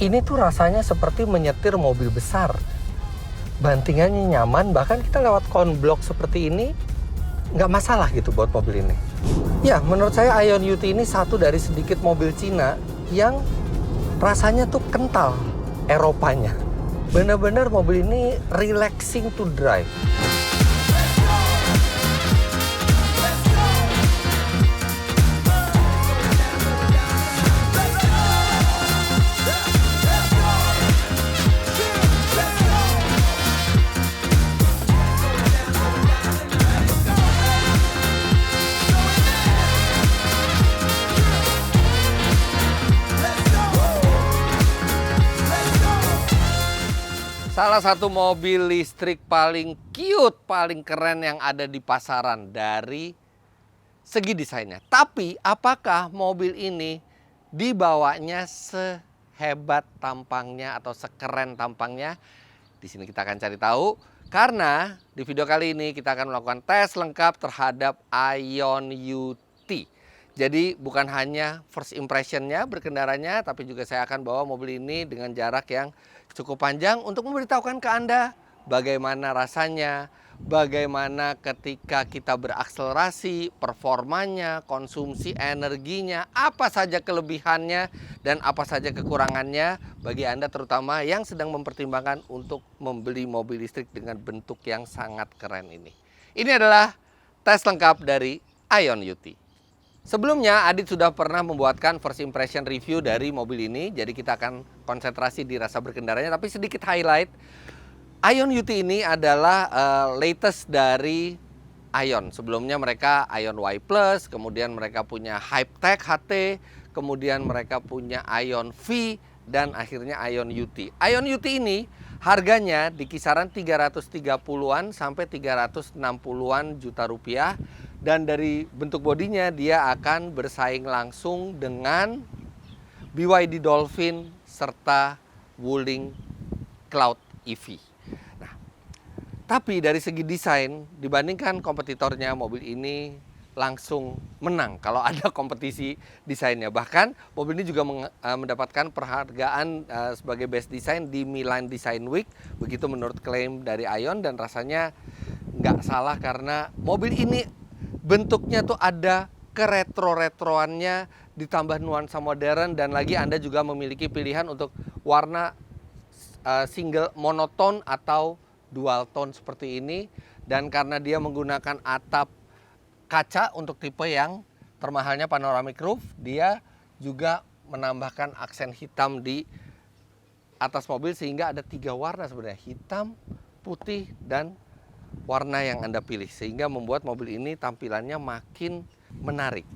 Ini tuh rasanya seperti menyetir mobil besar. Bantingannya nyaman, bahkan kita lewat konblok seperti ini nggak masalah gitu buat mobil ini. Ya, menurut saya Aion UT ini satu dari sedikit mobil Cina yang rasanya tuh kental Eropanya. Bener-bener mobil ini relaxing to drive. Salah satu mobil listrik paling cute, paling keren yang ada di pasaran dari segi desainnya. Tapi apakah mobil ini dibawanya sehebat tampangnya atau sekeren tampangnya? Di sini kita akan cari tahu. Karena di video kali ini kita akan melakukan tes lengkap terhadap Aion UT. Jadi bukan hanya first impressionnya berkendaranya, tapi juga saya akan bawa mobil ini dengan jarak yang cukup panjang untuk memberitahukan ke Anda bagaimana rasanya, bagaimana ketika kita berakselerasi, performanya, konsumsi energinya, apa saja kelebihannya dan apa saja kekurangannya bagi Anda terutama yang sedang mempertimbangkan untuk membeli mobil listrik dengan bentuk yang sangat keren ini. Ini adalah tes lengkap dari Aion UT. Sebelumnya Adit sudah pernah membuatkan first impression review dari mobil ini, jadi kita akan konsentrasi di rasa berkendaranya, tapi sedikit highlight. Aion UT ini adalah latest dari Aion. Sebelumnya mereka Aion Y Plus, kemudian mereka punya Hypertech HT, kemudian mereka punya Aion V, dan akhirnya Aion UT. Aion UT ini harganya di kisaran 330-an sampai 360-an juta rupiah. Dan dari bentuk bodinya dia akan bersaing langsung dengan BYD Dolphin serta Wuling Cloud EV. Nah, tapi dari segi desain dibandingkan kompetitornya, mobil ini langsung menang kalau ada kompetisi desainnya. Bahkan mobil ini juga mendapatkan penghargaan sebagai best design di Milan Design Week. Begitu menurut klaim dari Aion, dan rasanya nggak salah karena mobil ini bentuknya tuh ada keretro-retroannya ditambah nuansa modern, dan lagi Anda juga memiliki pilihan untuk warna single monotone atau dual tone seperti ini. Dan karena dia menggunakan atap kaca untuk tipe yang termahalnya panoramic roof, dia juga menambahkan aksen hitam di atas mobil sehingga ada 3 warna sebenarnya, hitam, putih, dan warna yang Anda pilih, sehingga membuat mobil ini tampilannya makin menarik.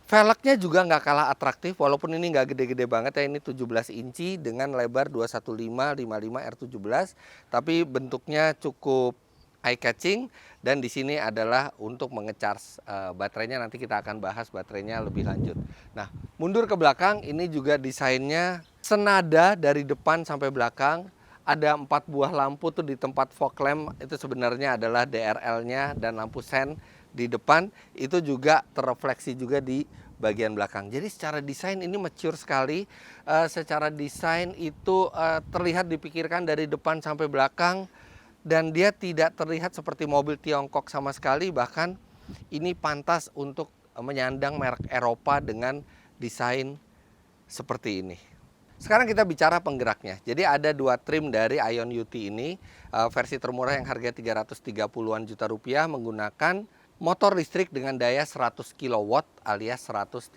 Velgnya juga nggak kalah atraktif, walaupun ini nggak gede-gede banget ya, ini 17 inci dengan lebar 215/55 R17, tapi bentuknya cukup eye catching. Dan di sini adalah untuk mengecharge baterainya, nanti kita akan bahas baterainya lebih lanjut. Nah, mundur ke belakang, ini juga desainnya senada dari depan sampai belakang. Ada 4 buah lampu tuh di tempat fog lamp, itu sebenarnya adalah DRL-nya, dan lampu sen di depan itu juga terrefleksi juga di bagian belakang. Jadi secara desain ini mature sekali. Secara desain itu terlihat dipikirkan dari depan sampai belakang, dan dia tidak terlihat seperti mobil Tiongkok sama sekali. Bahkan ini pantas untuk menyandang merek Eropa dengan desain seperti ini. Sekarang kita bicara penggeraknya. Jadi ada 2 trim dari Aion UT ini. Versi termurah yang harga 330-an juta rupiah menggunakan motor listrik dengan daya 100 kW alias 136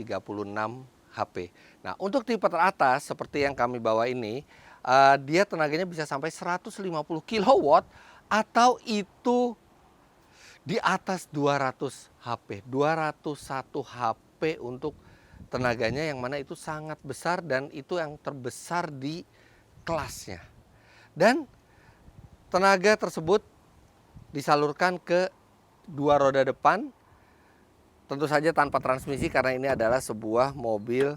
HP. Nah, untuk tipe teratas seperti yang kami bawa ini, dia tenaganya bisa sampai 150 kW atau itu di atas 200 HP. 201 HP untuk tenaganya, yang mana itu sangat besar dan itu yang terbesar di kelasnya. Dan tenaga tersebut disalurkan ke 2 roda depan, tentu saja tanpa transmisi karena ini adalah sebuah mobil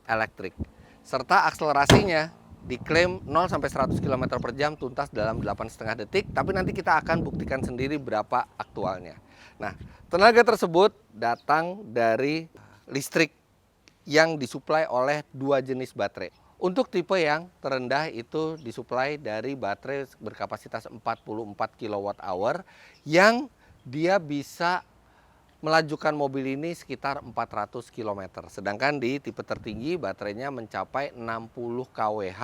elektrik. Serta akselerasinya diklaim 0 sampai 100 km per jam tuntas dalam 8,5 detik, tapi nanti kita akan buktikan sendiri berapa aktualnya. Nah, tenaga tersebut datang dari listrik yang disuplai oleh 2 jenis baterai. Untuk tipe yang terendah itu disuplai dari baterai berkapasitas 44 kWh yang dia bisa melajukan mobil ini sekitar 400 km. Sedangkan di tipe tertinggi baterainya mencapai 60 kWh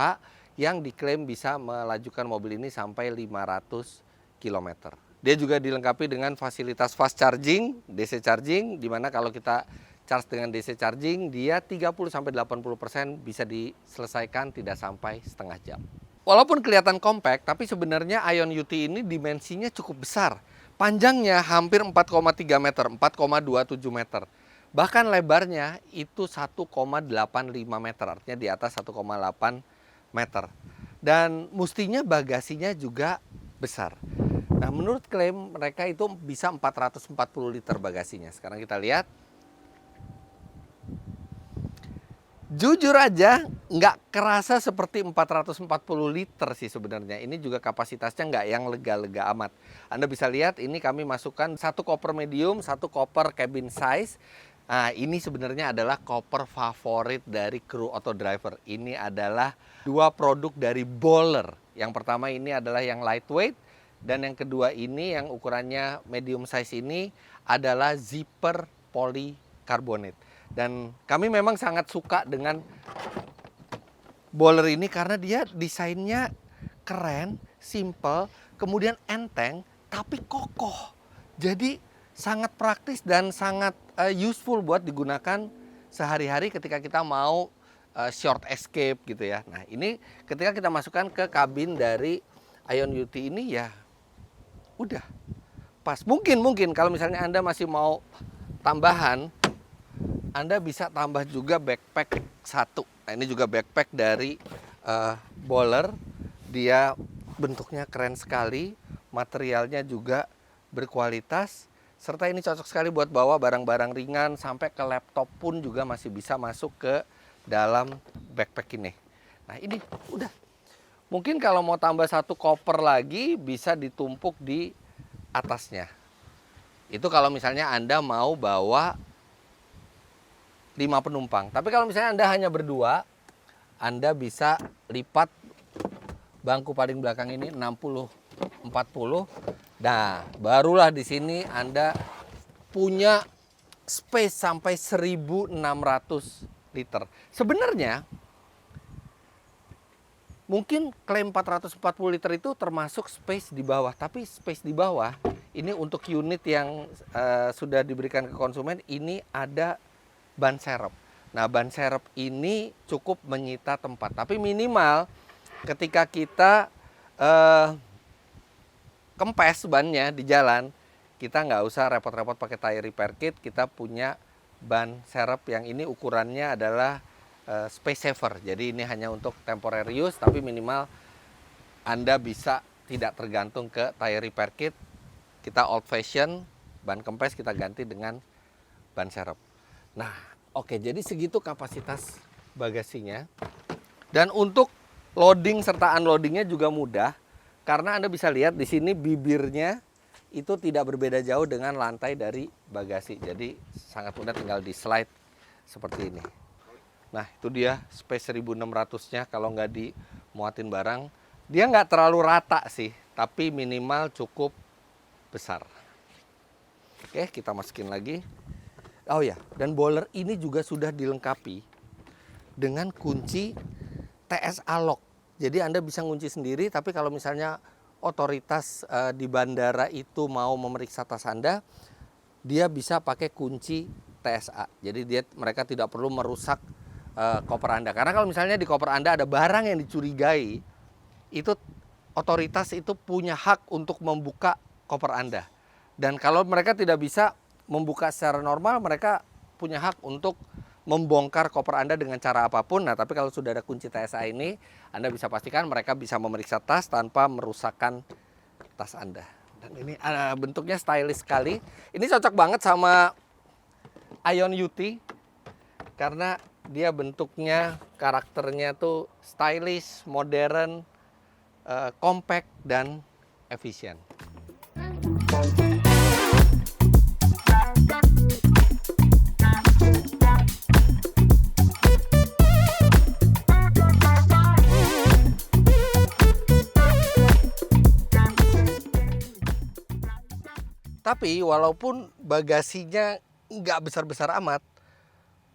yang diklaim bisa melajukan mobil ini sampai 500 km. Dia juga dilengkapi dengan fasilitas fast charging, DC charging, di mana kalau kita charge dengan DC charging, dia 30-80% bisa diselesaikan tidak sampai setengah jam. Walaupun kelihatan compact, tapi sebenarnya Ion UT ini dimensinya cukup besar. Panjangnya hampir 4,3 meter, 4,27 meter. Bahkan lebarnya itu 1,85 meter, artinya di atas 1,8 meter. Dan mestinya bagasinya juga besar. Nah, menurut klaim mereka itu bisa 440 liter bagasinya. Sekarang kita lihat. Jujur aja nggak kerasa seperti 440 liter sih sebenarnya. Ini juga kapasitasnya nggak yang lega-lega amat. Anda bisa lihat ini kami masukkan satu koper medium, satu koper cabin size. Nah, ini sebenarnya adalah koper favorit dari kru atau driver. Ini adalah dua produk dari Bowler. Yang pertama ini adalah yang lightweight. Dan yang kedua ini yang ukurannya medium size ini adalah zipper polycarbonate. Dan kami memang sangat suka dengan Bowler ini karena dia desainnya keren, simple, kemudian enteng, tapi kokoh. Jadi sangat praktis dan sangat useful buat digunakan sehari-hari ketika kita mau short escape gitu ya. Nah, ini ketika kita masukkan ke kabin dari Ion UT ini ya udah pas. Mungkin kalau misalnya Anda masih mau tambahan, Anda bisa tambah juga backpack satu. Nah, ini juga backpack dari Bowler. Dia bentuknya keren sekali, materialnya juga berkualitas, serta ini cocok sekali buat bawa barang-barang ringan, sampai ke laptop pun juga masih bisa masuk ke dalam backpack ini. Nah, ini udah. Mungkin kalau mau tambah satu koper lagi bisa ditumpuk di atasnya. Itu kalau misalnya Anda mau bawa 5 penumpang. Tapi kalau misalnya Anda hanya berdua, Anda bisa lipat bangku paling belakang ini 60-40. Nah, barulah di sini Anda punya space sampai 1.600 liter. Sebenarnya mungkin klaim 440 liter itu termasuk space di bawah, tapi space di bawah ini untuk unit yang sudah diberikan ke konsumen ini ada ban serep. Nah, ban serep ini cukup menyita tempat, tapi minimal ketika kita kempes bannya di jalan, kita nggak usah repot-repot pakai tire repair kit. Kita punya ban serep yang ini ukurannya adalah space saver. Jadi ini hanya untuk temporary use, tapi minimal Anda bisa tidak tergantung ke tire repair kit. Kita old fashion, ban kempes kita ganti dengan ban serep. Nah, oke, jadi segitu kapasitas bagasinya. Dan untuk loading serta unloadingnya juga mudah, karena Anda bisa lihat di sini bibirnya itu tidak berbeda jauh dengan lantai dari bagasi. Jadi sangat mudah, tinggal di slide seperti ini. Nah, itu dia space 1600-nya kalau nggak dimuatin barang. Dia nggak terlalu rata sih, tapi minimal cukup besar. Oke, kita masukin lagi. Oh ya, dan Bowler ini juga sudah dilengkapi dengan kunci TSA lock. Jadi Anda bisa ngunci sendiri, tapi kalau misalnya otoritas di bandara itu mau memeriksa tas Anda, dia bisa pakai kunci TSA. Jadi mereka tidak perlu merusak koper Anda. Karena kalau misalnya di koper Anda ada barang yang dicurigai, itu otoritas itu punya hak untuk membuka koper Anda. Dan kalau mereka tidak bisa membuka secara normal, mereka punya hak untuk membongkar koper Anda dengan cara apapun. Nah, tapi kalau sudah ada kunci TSA ini, Anda bisa pastikan mereka bisa memeriksa tas tanpa merusakkan tas Anda. Dan ini bentuknya stylish sekali. Ini cocok banget sama Ion UT karena dia bentuknya, karakternya tuh stylish, modern, compact, dan efisien. Tapi walaupun bagasinya nggak besar-besar amat,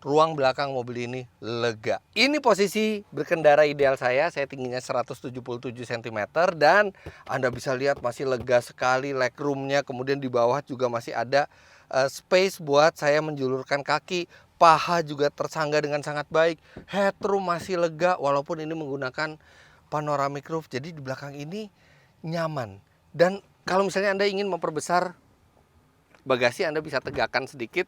ruang belakang mobil ini lega. Ini posisi berkendara ideal saya tingginya 177 cm dan Anda bisa lihat masih lega sekali legroomnya. Kemudian di bawah juga masih ada space buat saya menjulurkan kaki. Paha juga tersangga dengan sangat baik. Headroom masih lega walaupun ini menggunakan panoramic roof. Jadi di belakang ini nyaman. Dan kalau misalnya Anda ingin memperbesar bagasi, Anda bisa tegakkan sedikit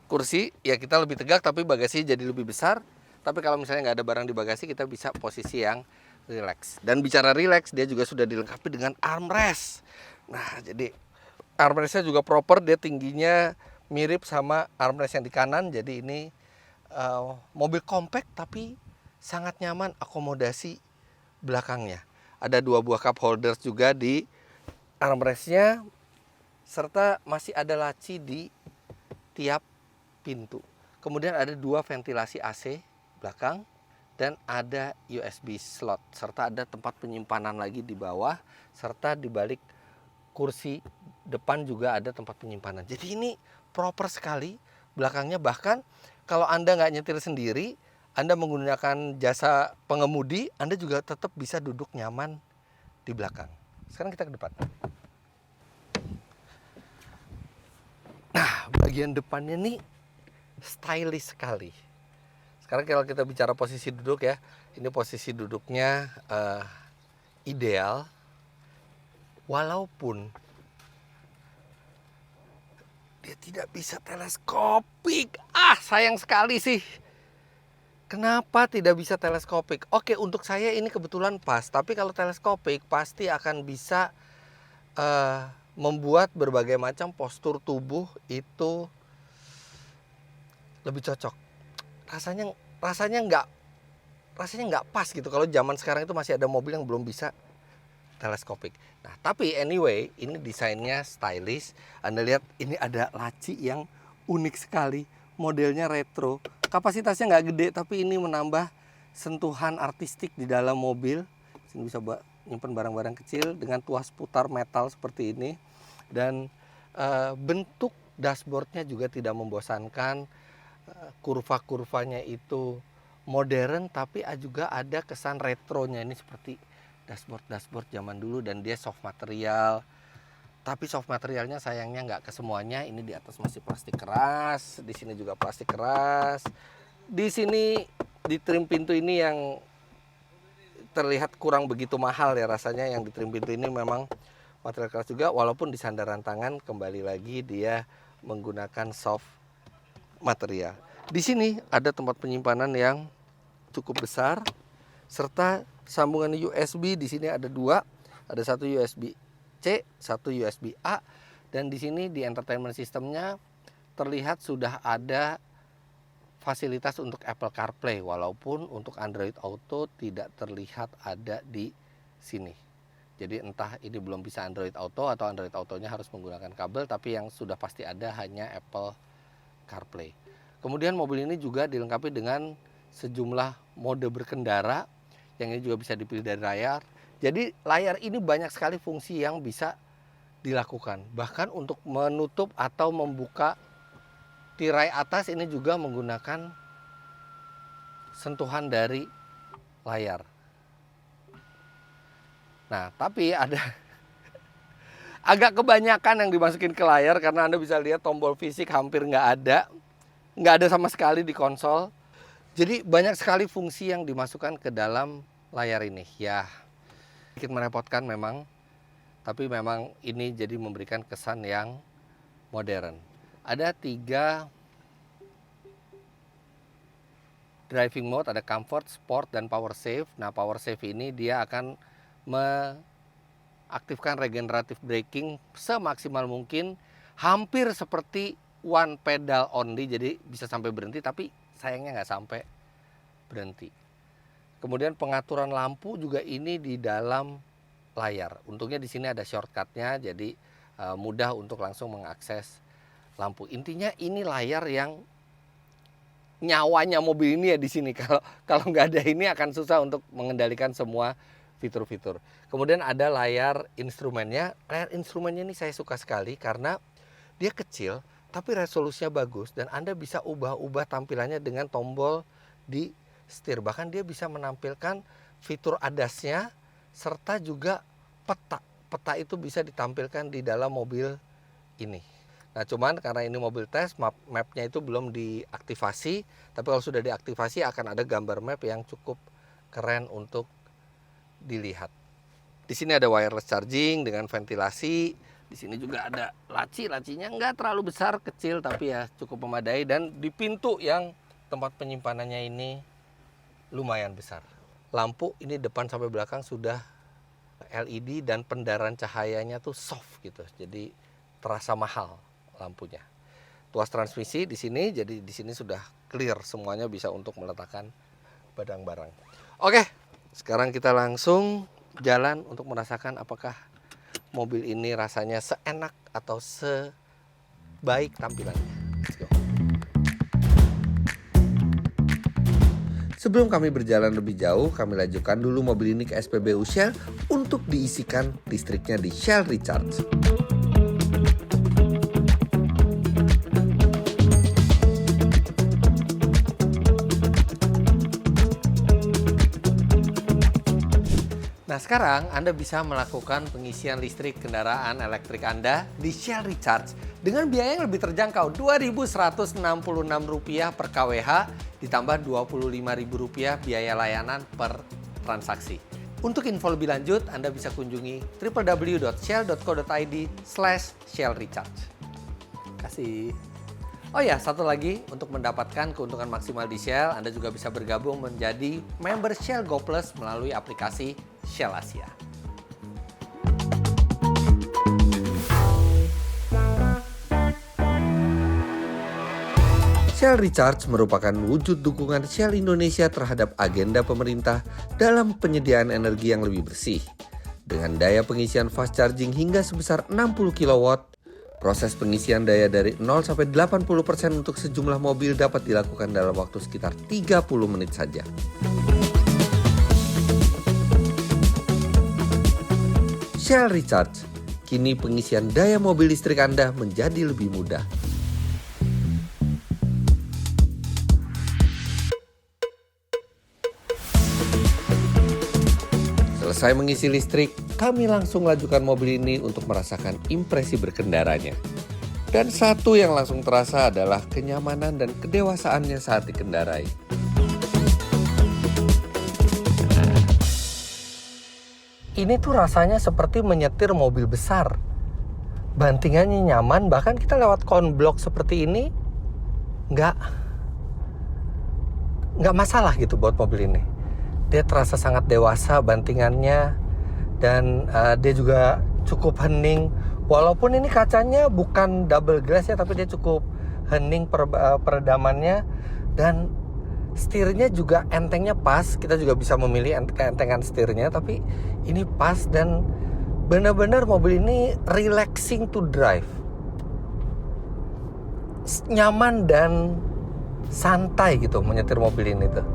kursi, ya kita lebih tegak tapi bagasi jadi lebih besar. Tapi kalau misalnya nggak ada barang di bagasi, kita bisa posisi yang relax. Dan bicara relax, dia juga sudah dilengkapi dengan armrest. Nah, jadi armrestnya juga proper, dia tingginya mirip sama armrest yang di kanan. Jadi ini mobil compact tapi sangat nyaman akomodasi belakangnya. Ada 2 buah cup holders juga di armrestnya, serta masih ada laci di tiap pintu. Kemudian ada 2 ventilasi AC belakang dan ada USB slot, serta ada tempat penyimpanan lagi di bawah, serta di balik kursi depan juga ada tempat penyimpanan. Jadi ini proper sekali belakangnya. Bahkan kalau Anda nggak nyetir sendiri, Anda menggunakan jasa pengemudi, Anda juga tetap bisa duduk nyaman di belakang. Sekarang kita ke depan. Nah, bagian depannya nih stylish sekali. Sekarang kalau kita bicara posisi duduk ya, ini posisi duduknya ideal. Walaupun dia tidak bisa teleskopik. Sayang sekali sih. Kenapa tidak bisa teleskopik? Oke, untuk saya ini kebetulan pas. Tapi kalau teleskopik pasti akan bisa membuat berbagai macam postur tubuh itu lebih cocok. Rasanya nggak pas gitu kalau zaman sekarang itu masih ada mobil yang belum bisa teleskopik. Nah, tapi anyway, ini desainnya stylish. Anda lihat ini ada laci yang unik sekali, modelnya retro. Kapasitasnya nggak gede, tapi ini menambah sentuhan artistik di dalam mobil. Sini bisa nyimpan barang-barang kecil dengan tuas putar metal seperti ini. Dan bentuk dashboardnya juga tidak membosankan. Kurva-kurvanya itu modern tapi juga ada kesan retronya. Ini seperti dashboard zaman dulu dan dia soft material. Tapi soft materialnya sayangnya nggak ke semuanya. Ini di atas masih plastik keras, di sini juga plastik keras. Di sini di trim pintu ini yang terlihat kurang begitu mahal ya rasanya. Yang di trim pintu ini memang material keras juga, walaupun di sandaran tangan kembali lagi dia menggunakan soft material. Di sini ada tempat penyimpanan yang cukup besar, serta sambungan USB. Di sini ada 2, ada satu USB C, satu USB A, dan di sini di entertainment systemnya terlihat sudah ada fasilitas untuk Apple CarPlay, walaupun untuk Android Auto tidak terlihat ada di sini. Jadi entah ini belum bisa Android Auto atau Android Autonya harus menggunakan kabel, tapi yang sudah pasti ada hanya Apple CarPlay. Kemudian mobil ini juga dilengkapi dengan sejumlah mode berkendara yang ini juga bisa dipilih dari layar. Jadi layar ini banyak sekali fungsi yang bisa dilakukan. Bahkan untuk menutup atau membuka tirai atas ini juga menggunakan sentuhan dari layar. Nah, tapi ada agak kebanyakan yang dimasukin ke layar karena Anda bisa lihat tombol fisik hampir nggak ada sama sekali di konsol. Jadi banyak sekali fungsi yang dimasukkan ke dalam layar ini. Ya, sedikit merepotkan memang, tapi memang ini jadi memberikan kesan yang modern. Ada 3 driving mode, ada comfort, sport, dan power save. Nah, power save ini dia akan mengaktifkan regenerative braking semaksimal mungkin, hampir seperti one pedal only, jadi bisa sampai berhenti, tapi sayangnya nggak sampai berhenti. Kemudian pengaturan lampu juga ini di dalam layar. Untungnya di sini ada shortcutnya, jadi mudah untuk langsung mengakses lampu. Intinya ini layar yang nyawanya mobil ini ya di sini. Kalau nggak ada ini akan susah untuk mengendalikan semua fitur-fitur. Kemudian ada layar instrumennya. Layar instrumennya ini saya suka sekali karena dia kecil tapi resolusinya bagus dan Anda bisa ubah-ubah tampilannya dengan tombol di setir. Bahkan dia bisa menampilkan fitur ADAS-nya serta juga peta. Peta itu bisa ditampilkan di dalam mobil ini. Nah, cuman karena ini mobil tes, map-nya itu belum diaktifasi. Tapi kalau sudah diaktifasi akan ada gambar map yang cukup keren untuk dilihat. Di sini ada wireless charging dengan ventilasi. Di sini juga ada laci-lacinya nggak terlalu besar, kecil tapi ya cukup memadai. Dan di pintu yang tempat penyimpanannya ini lumayan besar. Lampu ini depan sampai belakang sudah LED dan pendarahan cahayanya tuh soft gitu. Jadi terasa mahal lampunya. Tuas transmisi di sini, jadi di sini sudah clear semuanya, bisa untuk meletakkan barang-barang. Oke, sekarang kita langsung jalan untuk merasakan apakah mobil ini rasanya seenak atau sebaik tampilannya. Let's go. Sebelum kami berjalan lebih jauh, kami lanjutkan dulu mobil ini ke SPBU Shell untuk diisikan listriknya di Shell Recharge. Nah, sekarang Anda bisa melakukan pengisian listrik kendaraan elektrik Anda di Shell Recharge dengan biaya yang lebih terjangkau, Rp2.166 per kWh ditambah Rp25.000 biaya layanan per transaksi. Untuk info lebih lanjut, Anda bisa kunjungi www.shell.co.id/shellrecharge. Kasih. Oh ya, satu lagi, untuk mendapatkan keuntungan maksimal di Shell, Anda juga bisa bergabung menjadi member Shell Go Plus melalui aplikasi Shell Asia. Shell Recharge merupakan wujud dukungan Shell Indonesia terhadap agenda pemerintah dalam penyediaan energi yang lebih bersih. Dengan daya pengisian fast charging hingga sebesar 60 kW, proses pengisian daya dari 0 sampai 80% untuk sejumlah mobil dapat dilakukan dalam waktu sekitar 30 menit saja. Shell Recharge, kini pengisian daya mobil listrik Anda menjadi lebih mudah. Selesai mengisi listrik, kami langsung lajukan mobil ini untuk merasakan impresi berkendaranya. Dan satu yang langsung terasa adalah kenyamanan dan kedewasaannya saat dikendarai. Ini tuh rasanya seperti menyetir mobil besar. Bantingannya nyaman, bahkan kita lewat konblok seperti ini nggak masalah gitu buat mobil ini. Dia terasa sangat dewasa bantingannya, dan dia juga cukup hening. Walaupun ini kacanya bukan double glass ya, tapi dia cukup hening peredamannya, dan setirnya juga entengnya pas. Kita juga bisa memilih keentengan setirnya, tapi ini pas dan benar-benar mobil ini relaxing to drive. Nyaman dan santai gitu menyetir mobil ini tuh.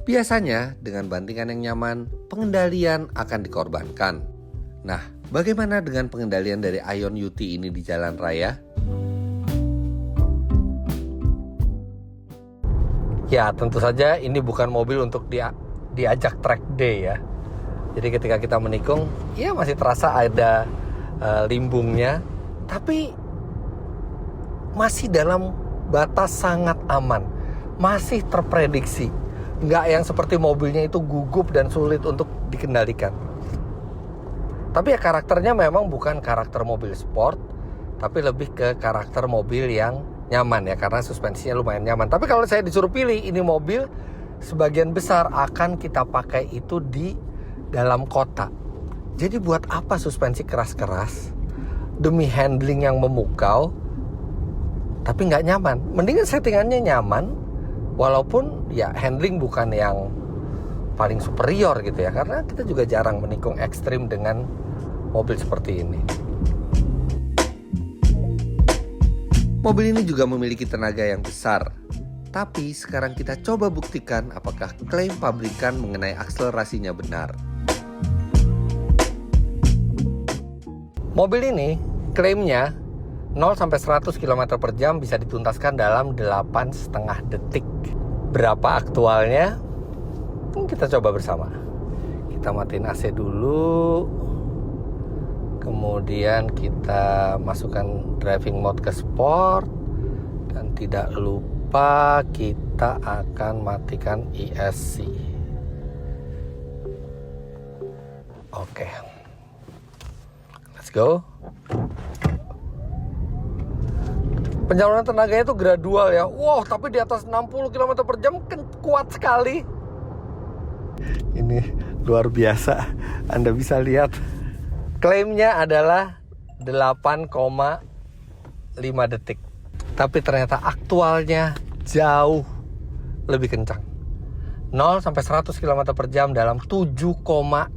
Biasanya dengan bantingan yang nyaman, pengendalian akan dikorbankan. Nah, bagaimana dengan pengendalian dari Ion UT ini di jalan raya? Ya, tentu saja ini bukan mobil untuk diajak track day ya. Jadi ketika kita menikung, ya masih terasa ada limbungnya, tapi masih dalam batas sangat aman, masih terprediksi. Nggak yang seperti mobilnya itu gugup dan sulit untuk dikendalikan. Tapi ya karakternya memang bukan karakter mobil sport, tapi lebih ke karakter mobil yang nyaman ya, karena suspensinya lumayan nyaman. Tapi kalau saya disuruh pilih, ini mobil sebagian besar akan kita pakai itu di dalam kota. Jadi buat apa suspensi keras-keras demi handling yang memukau tapi nggak nyaman? Mendingan settingannya nyaman, walaupun ya handling bukan yang paling superior gitu ya, karena kita juga jarang menikung ekstrim dengan mobil seperti ini. Mobil ini juga memiliki tenaga yang besar. Tapi sekarang kita coba buktikan apakah klaim pabrikan mengenai akselerasinya benar. Mobil ini klaimnya 0 sampai 100 km per jam bisa dituntaskan dalam 8,5 detik. Berapa aktualnya? Kita coba bersama. Kita matiin AC dulu. Kemudian kita masukkan driving mode ke sport. Dan tidak lupa kita akan matikan ESC. Oke. Let's go. Penyaluran tenaganya itu gradual ya. Wow, tapi di atas 60 km per jam kuat sekali. Ini luar biasa. Anda bisa lihat. Klaimnya adalah 8,5 detik. Tapi ternyata aktualnya jauh lebih kencang. 0 sampai 100 km per jam dalam 7,05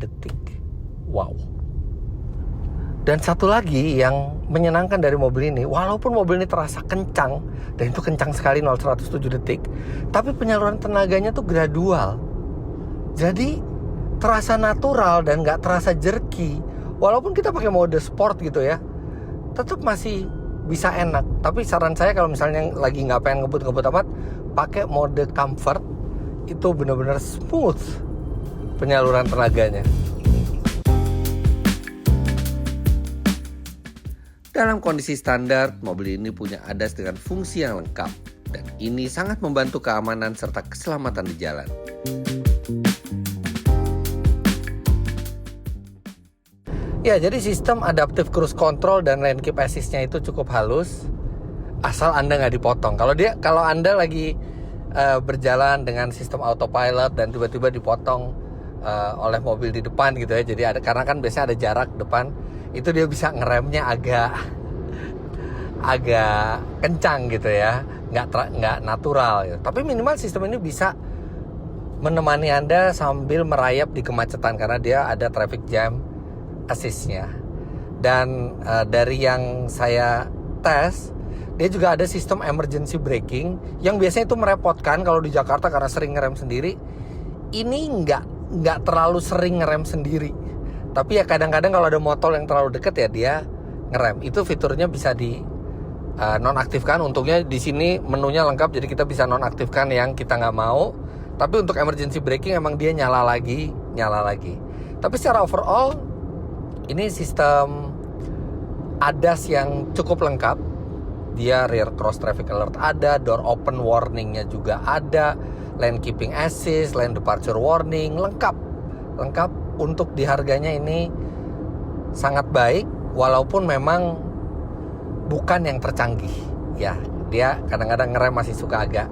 detik. Wow. Dan satu lagi yang menyenangkan dari mobil ini, walaupun mobil ini terasa kencang, dan itu kencang sekali 0-107 detik, tapi penyaluran tenaganya tuh gradual. Jadi terasa natural dan gak terasa jerky. Walaupun kita pakai mode sport gitu ya, tetap masih bisa enak. Tapi saran saya kalau misalnya lagi gak pengen ngebut-ngebut amat, pakai mode comfort, itu benar-benar smooth penyaluran tenaganya. Dalam kondisi standar, mobil ini punya ADAS dengan fungsi yang lengkap. Dan ini sangat membantu keamanan serta keselamatan di jalan. Ya, jadi sistem adaptive cruise control dan lane keep assist-nya itu cukup halus. Asal Anda nggak dipotong. Kalau Anda lagi berjalan dengan sistem autopilot dan tiba-tiba dipotong oleh mobil di depan gitu ya. Jadi karena kan biasanya ada jarak depan. Itu dia bisa ngeremnya agak kencang gitu ya, nggak natural gitu. Tapi minimal sistem ini bisa menemani Anda sambil merayap di kemacetan karena dia ada traffic jam assist-nya. Dan dari yang saya tes, dia juga ada sistem emergency braking yang biasanya itu merepotkan kalau di Jakarta karena sering ngerem sendiri. Ini nggak terlalu sering ngerem sendiri. Tapi ya kadang-kadang kalau ada motor yang terlalu dekat ya dia ngerem. Itu fiturnya bisa di nonaktifkan. Untungnya di sini menunya lengkap, jadi kita bisa nonaktifkan yang kita nggak mau. Tapi untuk emergency braking emang dia nyala lagi. Tapi secara overall ini sistem ADAS yang cukup lengkap. Dia rear cross traffic alert ada, door open warningnya juga ada, lane keeping assist, lane departure warning, lengkap. Untuk di harganya ini sangat baik, walaupun memang bukan yang tercanggih ya. Dia kadang-kadang ngerem masih suka agak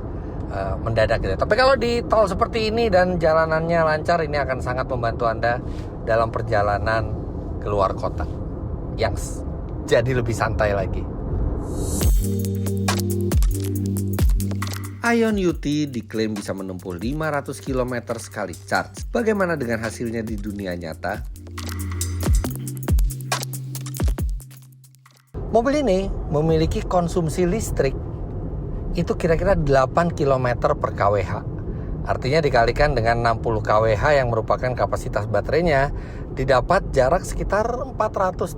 mendadak gitu. Tapi kalau di tol seperti ini dan jalanannya lancar, ini akan sangat membantu Anda dalam perjalanan keluar kota yang jadi lebih santai lagi. Ion UT diklaim bisa menempuh 500 km sekali charge. Bagaimana dengan hasilnya di dunia nyata? Mobil ini memiliki konsumsi listrik itu kira-kira 8 km per kWh. Artinya dikalikan dengan 60 kWh yang merupakan kapasitas baterainya, didapat jarak sekitar 480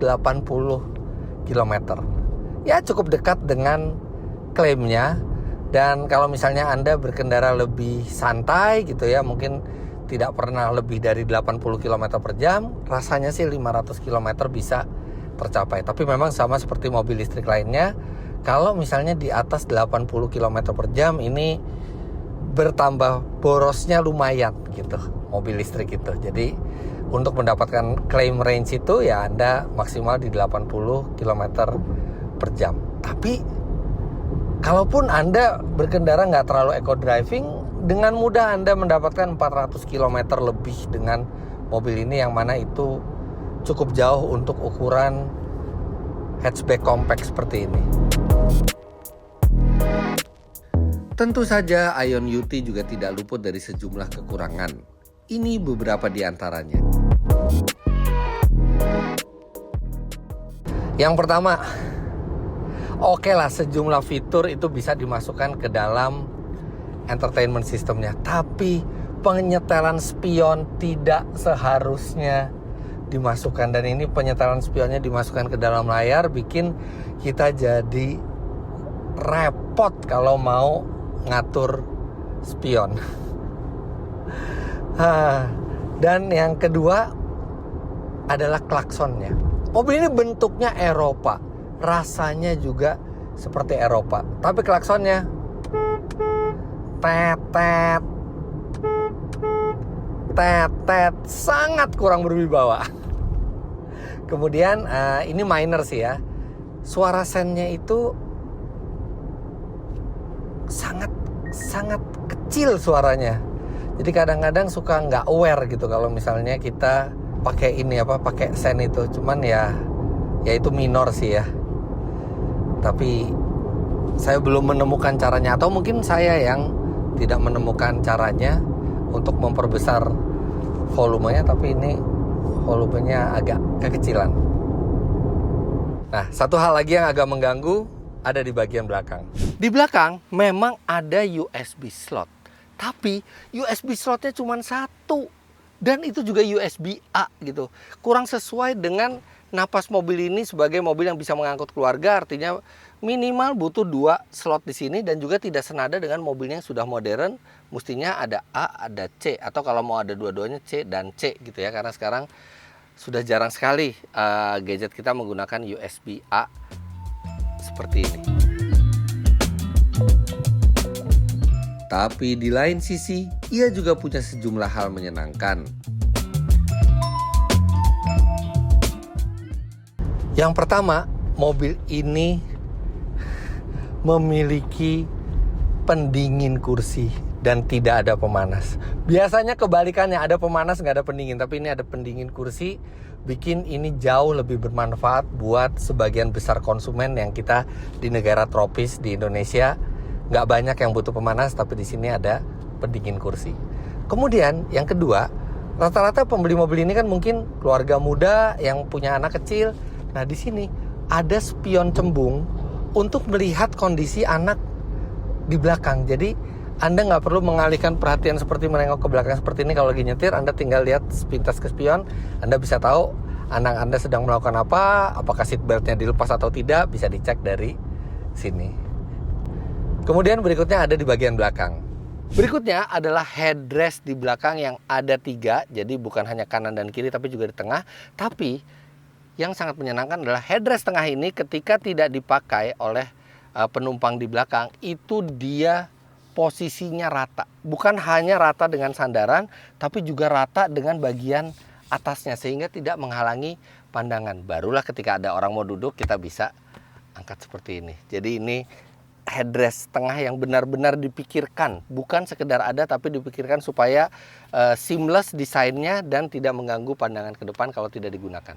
km. Ya cukup dekat dengan klaimnya. Dan kalau misalnya Anda berkendara lebih santai gitu ya, mungkin tidak pernah lebih dari 80 km per jam, rasanya sih 500 km bisa tercapai. Tapi memang sama seperti mobil listrik lainnya, kalau misalnya di atas 80 km per jam ini bertambah borosnya lumayan gitu mobil listrik itu. Jadi untuk mendapatkan claim range itu ya Anda maksimal di 80 km per jam. Tapi kalaupun Anda berkendara nggak terlalu eco driving, dengan mudah Anda mendapatkan 400 km lebih dengan mobil ini, yang mana itu cukup jauh untuk ukuran hatchback compact seperti ini. Tentu saja Ion UT juga tidak luput dari sejumlah kekurangan. Ini beberapa di antaranya. Yang pertama, oke lah, sejumlah fitur itu bisa dimasukkan ke dalam entertainment systemnya. Tapi penyetelan spion tidak seharusnya dimasukkan, dan ini penyetelan spionnya dimasukkan ke dalam layar, bikin kita jadi repot kalau mau ngatur spion. Dan yang kedua adalah klaksonnya. Mobil ini bentuknya Eropa, rasanya juga seperti Eropa, tapi klaksonnya tetet tetet, sangat kurang berwibawa. Kemudian ini minor sih ya, suara sennya itu sangat kecil suaranya. Jadi kadang-kadang suka nggak aware gitu kalau misalnya kita pakai pakai sen itu. Cuman ya itu minor sih ya. Tapi saya belum menemukan caranya, atau mungkin saya yang tidak menemukan caranya untuk memperbesar volumenya, tapi ini volumenya agak kekecilan. Nah, satu hal lagi yang agak mengganggu ada di bagian belakang. Di belakang memang ada USB slot, tapi USB slotnya cuma satu, dan itu juga USB A gitu. Kurang sesuai dengan napas mobil ini sebagai mobil yang bisa mengangkut keluarga, artinya minimal butuh 2 slot di sini, dan juga tidak senada dengan mobilnya yang sudah modern. Mestinya ada A, ada C, atau kalau mau ada dua-duanya C dan C gitu ya, karena sekarang sudah jarang sekali gadget kita menggunakan USB A seperti ini. Tapi di lain sisi, ia juga punya sejumlah hal menyenangkan. Yang pertama, mobil ini memiliki pendingin kursi dan tidak ada pemanas. Biasanya kebalikannya, ada pemanas nggak ada pendingin, tapi ini ada pendingin kursi, bikin ini jauh lebih bermanfaat buat sebagian besar konsumen yang kita di negara tropis di Indonesia. Nggak banyak yang butuh pemanas, tapi di sini ada pendingin kursi. Kemudian yang kedua, rata-rata pembeli mobil ini kan mungkin keluarga muda yang punya anak kecil. Nah, di sini ada spion cembung untuk melihat kondisi anak di belakang. Jadi Anda nggak perlu mengalihkan perhatian seperti menengok ke belakang seperti ini. Kalau lagi nyetir, Anda tinggal lihat sepintas ke spion. Anda bisa tahu anak Anda sedang melakukan apa, apakah seat beltnya dilepas atau tidak, bisa dicek dari sini. Kemudian berikutnya ada di bagian belakang. Berikutnya adalah headrest di belakang yang ada 3. Jadi bukan hanya kanan dan kiri, tapi juga di tengah. Tapi yang sangat menyenangkan adalah headrest tengah ini ketika tidak dipakai oleh penumpang di belakang, itu dia posisinya rata. Bukan hanya rata dengan sandaran, tapi juga rata dengan bagian atasnya, sehingga tidak menghalangi pandangan. Barulah ketika ada orang mau duduk, kita bisa angkat seperti ini. Jadi ini headrest tengah yang benar-benar dipikirkan, bukan sekedar ada, tapi dipikirkan supaya seamless desainnya dan tidak mengganggu pandangan ke depan kalau tidak digunakan.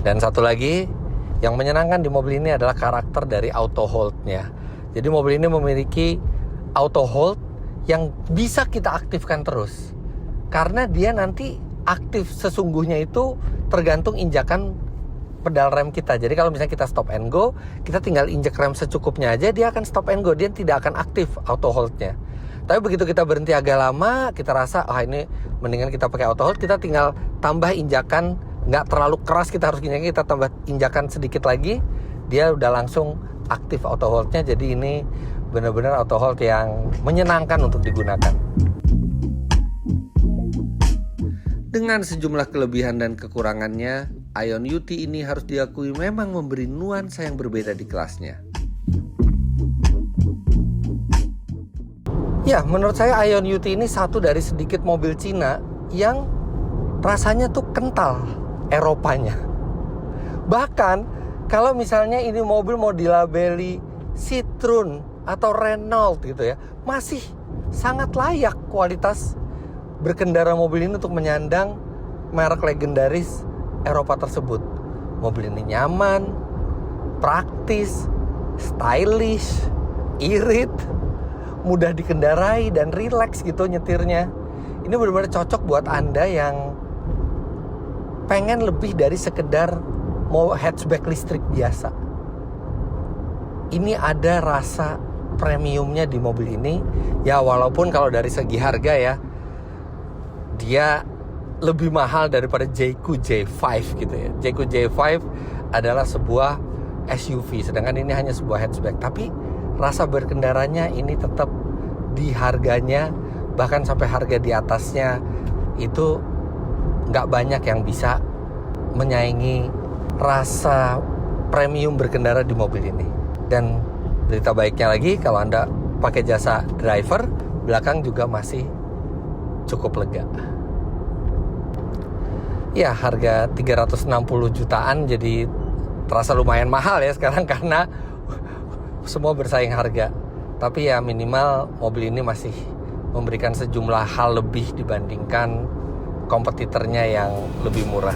Dan satu lagi yang menyenangkan di mobil ini adalah karakter dari auto hold-nya. Jadi mobil ini memiliki auto hold yang bisa kita aktifkan terus, karena dia nanti aktif sesungguhnya itu tergantung injakan pedal rem kita. Jadi kalau misalnya kita stop and go, kita tinggal injek rem secukupnya aja, dia akan stop and go, dia tidak akan aktif auto hold-nya. Tapi begitu kita berhenti agak lama, kita rasa ini mendingan kita pakai auto hold, kita tinggal tambah injakan, nggak terlalu keras kita harus gini, kita tambah injakan sedikit lagi, dia udah langsung aktif auto hold-nya. Jadi ini benar-benar auto hold yang menyenangkan untuk digunakan. Dengan sejumlah kelebihan dan kekurangannya, Ion UT ini harus diakui memang memberi nuansa yang berbeda di kelasnya. Ya, menurut saya Ion UT ini satu dari sedikit mobil Cina yang rasanya tuh kental Eropanya. Bahkan kalau misalnya ini mobil mau dilabeli Citroen atau Renault gitu ya, masih sangat layak kualitas berkendara mobil ini untuk menyandang merek legendaris Eropa tersebut. Mobil ini nyaman, praktis, stylish, irit, mudah dikendarai dan rileks gitu nyetirnya. Ini benar-benar cocok buat Anda yang pengen lebih dari sekedar mau hatchback listrik biasa. Ini ada rasa premiumnya di mobil ini. Ya walaupun kalau dari segi harga ya, dia lebih mahal daripada Jayco J5 gitu ya. Jayco J5 adalah sebuah SUV, sedangkan ini hanya sebuah hatchback. Tapi rasa berkendaranya ini tetap di harganya, bahkan sampai harga di atasnya itu nggak banyak yang bisa menyaingi rasa premium berkendara di mobil ini. Dan berita baiknya lagi, kalau Anda pakai jasa driver, belakang juga masih cukup lega. Ya, harga 360 jutaan jadi terasa lumayan mahal ya sekarang karena semua bersaing harga. Tapi ya minimal mobil ini masih memberikan sejumlah hal lebih dibandingkan kompetitornya yang lebih murah.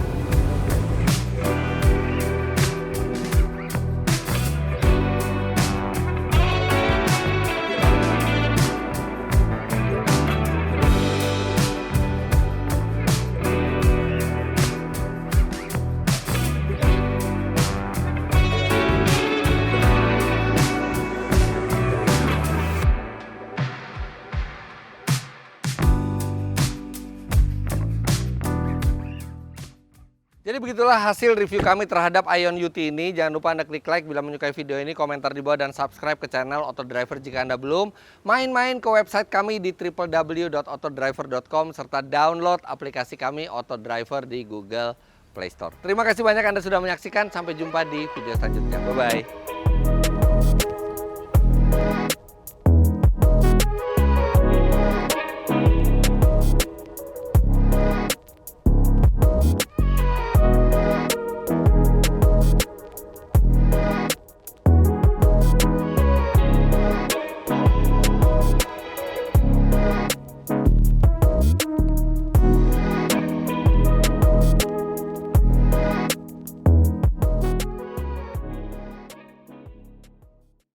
Jadi begitulah hasil review kami terhadap Ion UT ini. Jangan lupa Anda klik like bila menyukai video ini, komentar di bawah, dan subscribe ke channel Auto Driver jika Anda belum. Main-main ke website kami di www.autodriver.com serta download aplikasi kami Auto Driver di Google Play Store. Terima kasih banyak Anda sudah menyaksikan. Sampai jumpa di video selanjutnya. Bye-bye.